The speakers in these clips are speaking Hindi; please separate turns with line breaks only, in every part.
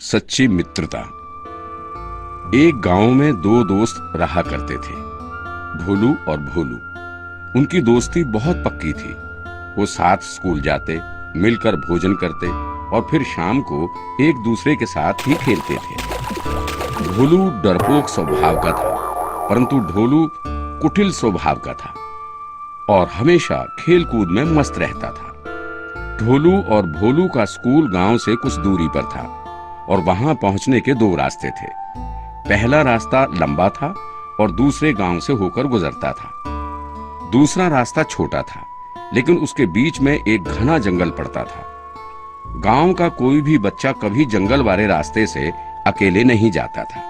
सच्ची मित्रता। एक गांव में दो दोस्त रहा करते थे, ढोलू और भोलू। उनकी दोस्ती बहुत पक्की थी। वो साथ स्कूल जाते, मिलकर भोजन करते और फिर शाम को एक दूसरे के साथ ही खेलते थे। भोलू डरपोक स्वभाव का था, परंतु ढोलू कुटिल स्वभाव का था और हमेशा खेल कूद में मस्त रहता था। ढोलू और भोलू का स्कूल गांव से कुछ दूरी पर था और वहां पहुंचने के दो रास्ते थे। पहला रास्ता लंबा था और दूसरे गांव से होकर गुजरता था। दूसरा रास्ता छोटा था, लेकिन उसके बीच में एक घना जंगल पड़ता था। गांव का कोई भी बच्चा कभी जंगल वाले रास्ते से अकेले नहीं जाता था।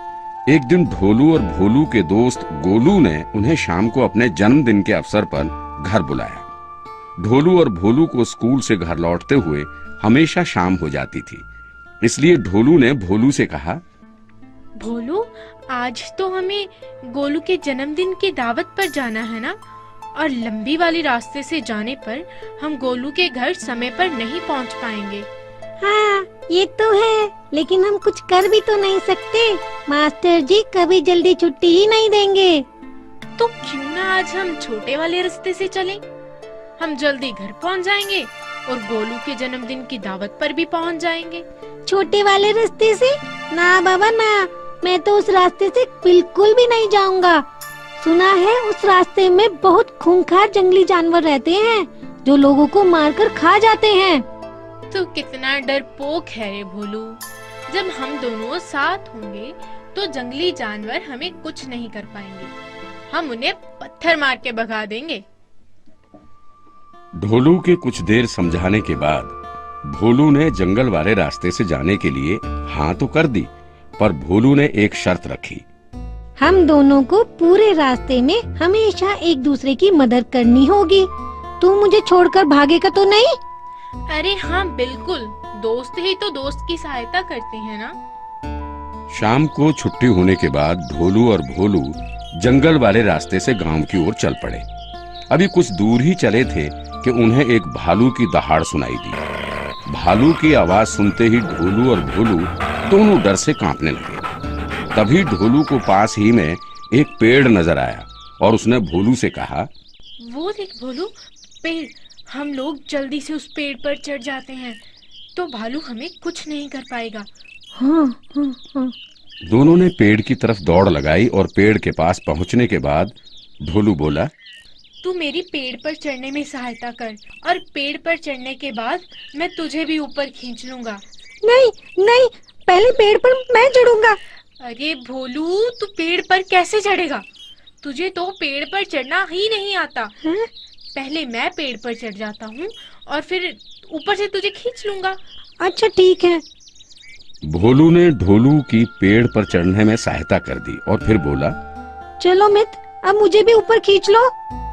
एक दिन ढोलू और भोलू के दोस्त गोलू ने उन्हें शाम को अपने जन्मदिन के अवसर पर घर बुलाया। ढोलू और भोलू को स्कूल से घर लौटते हुए हमेशा शाम हो जाती थी, इसलिए ढोलू ने भोलू से कहा,
भोलू, आज तो हमें गोलू के जन्मदिन की दावत पर जाना है ना? और लंबी वाली रास्ते से जाने पर हम गोलू के घर समय पर नहीं पहुंच पाएंगे।
हाँ, ये तो है, लेकिन हम कुछ कर भी तो नहीं सकते। मास्टर जी कभी जल्दी छुट्टी ही नहीं देंगे।
तो क्यों ना आज हम छोटे वाले रास्ते से चलें? हम जल्दी घर पहुंच जाएंगे और गोलू के जन्मदिन की दावत पर भी पहुंच जाएंगे।
छोटे वाले रास्ते से? ना बाबा ना, मैं तो उस रास्ते से बिल्कुल भी नहीं जाऊंगा। सुना है उस रास्ते में बहुत खूंखार जंगली जानवर रहते हैं जो लोगों को मारकर खा जाते हैं।
तो कितना डरपोक है रे भोलू। जब हम दोनों साथ होंगे तो जंगली जानवर हमें कुछ नहीं कर पाएंगे। हम उन्हें पत्थर मार के भगा देंगे।
ढोलू के कुछ देर समझाने के बाद भोलू ने जंगल वाले रास्ते से जाने के लिए हाँ तो कर दी, पर भोलू ने एक शर्त रखी।
हम दोनों को पूरे रास्ते में हमेशा एक दूसरे की मदद करनी होगी। तू मुझे छोड़कर भागेगा तो नहीं?
अरे हाँ बिल्कुल, दोस्त ही तो दोस्त की सहायता करते हैं ना।
शाम को छुट्टी होने के बाद ढोलू और भोलू जंगल वाले रास्ते से गांव की ओर चल पड़े। अभी कुछ दूर ही चले थे कि उन्हें एक भालू की दहाड़ सुनाई दी। भालू की आवाज सुनते ही ढोलू और भोलू दोनों डर से कांपने लगे। तभी ढोलू को पास ही में एक पेड़ नजर आया और उसने भोलू से कहा,
वो देख भोलू, पेड़। हम लोग जल्दी से उस पेड़ पर चढ़ जाते हैं तो भालू हमें कुछ नहीं कर पाएगा।
हाँ, हाँ, हाँ।
दोनों ने पेड़ की तरफ दौड़ लगाई और पेड़ के पास पहुंचने के बाद ढोलू बोला,
तू मेरी पेड़ पर चढ़ने में सहायता कर और पेड़ पर चढ़ने के बाद मैं तुझे भी ऊपर खींच लूंगा।
नहीं नहीं, पहले पेड़ पर मैं चढ़ूंगा।
अरे भोलू, तू पेड़ पर कैसे चढ़ेगा? तुझे तो पेड़ पर चढ़ना ही नहीं आता।
हाँ?
पहले मैं पेड़ पर चढ़ जाता हूँ और फिर ऊपर से तुझे खींच लूंगा।
अच्छा ठीक है।
भोलू ने ढोलू की पेड़ पर चढ़ने में सहायता कर दी और फिर बोला,
चलो मित्र, अब मुझे भी ऊपर खींच लो।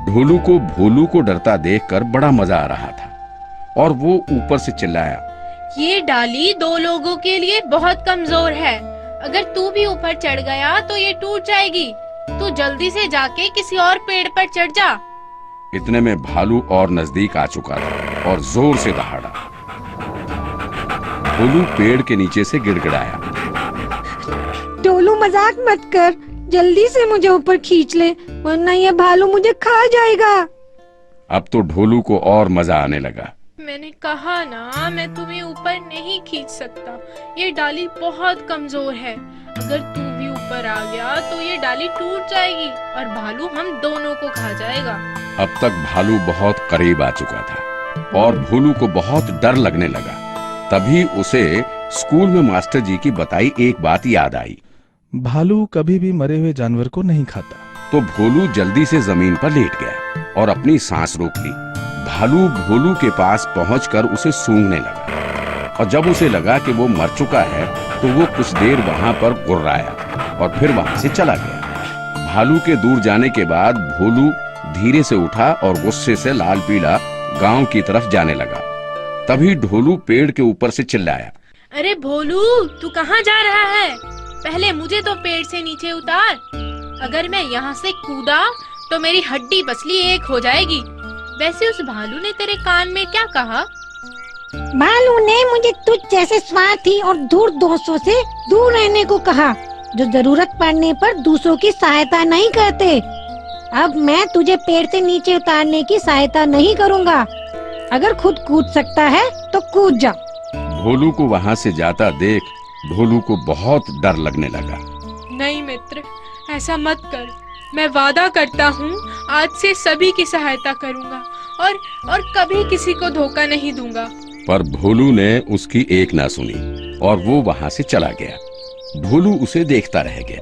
ढोलू को भोलू को डरता देखकर बड़ा मजा आ रहा था और वो ऊपर से चिल्लाया,
ये डाली दो लोगों के लिए बहुत कमजोर है। अगर तू भी ऊपर चढ़ गया तो ये टूट जाएगी। तू जल्दी से जाके किसी और पेड़ पर चढ़ जा।
इतने में भालू और नजदीक आ चुका था और जोर से दहाड़ा। भोलू पेड़ के नीचे से गिड़गिड़ाया,
ढोलू मजाक मत कर, जल्दी से मुझे ऊपर खींच ले, वरना ये भालू मुझे खा जाएगा।
अब तो ढोलू को और मजा आने लगा।
मैंने कहा ना, मैं तुम्हें ऊपर नहीं खींच सकता। ये डाली बहुत कमजोर है। अगर तू भी ऊपर आ गया तो ये डाली टूट जाएगी और भालू हम दोनों को खा जाएगा।
अब तक भालू बहुत करीब आ चुका था और भोलू को बहुत डर लगने लगा। तभी उसे स्कूल में मास्टर जी की बताई एक बात याद आई।
भालू कभी भी मरे हुए जानवर को नहीं खाता।
तो भोलू जल्दी से जमीन पर लेट गया और अपनी सांस रोक ली। भालू भोलू के पास पहुंचकर उसे सूंघने लगा और जब उसे लगा कि वो मर चुका है तो वो कुछ देर वहां पर गुर्राया और फिर वहां से चला गया। भालू के दूर जाने के बाद भोलू धीरे से उठा और गुस्से से लाल पीला गांव की तरफ जाने लगा। तभी ढोलू पेड़ के ऊपर से चिल्लाया,
अरे भोलू, तू कहाँ जा रहा है? पहले मुझे तो पेड़ से नीचे उतार। अगर मैं यहाँ से कूदा तो मेरी हड्डी पसली एक हो जाएगी। वैसे उस भालू ने तेरे कान में क्या कहा?
भालू ने मुझे तुझ जैसे स्वार्थी और दूर दोस्तों से दूर रहने को कहा, जो जरूरत पड़ने पर दूसरों की सहायता नहीं करते। अब मैं तुझे पेड़ से नीचे उतारने की सहायता नहीं करूँगा। अगर खुद कूद सकता है तो कूद जा।
भोलू को वहाँ से जाता देख भोलू को बहुत डर लगने लगा।
नहीं मित्र, ऐसा मत कर। मैं वादा करता हूँ आज से सभी की सहायता करूँगा और कभी किसी को धोखा नहीं दूंगा।
पर भोलू ने उसकी एक ना सुनी और वो वहाँ से चला गया। भोलू उसे देखता रह गया।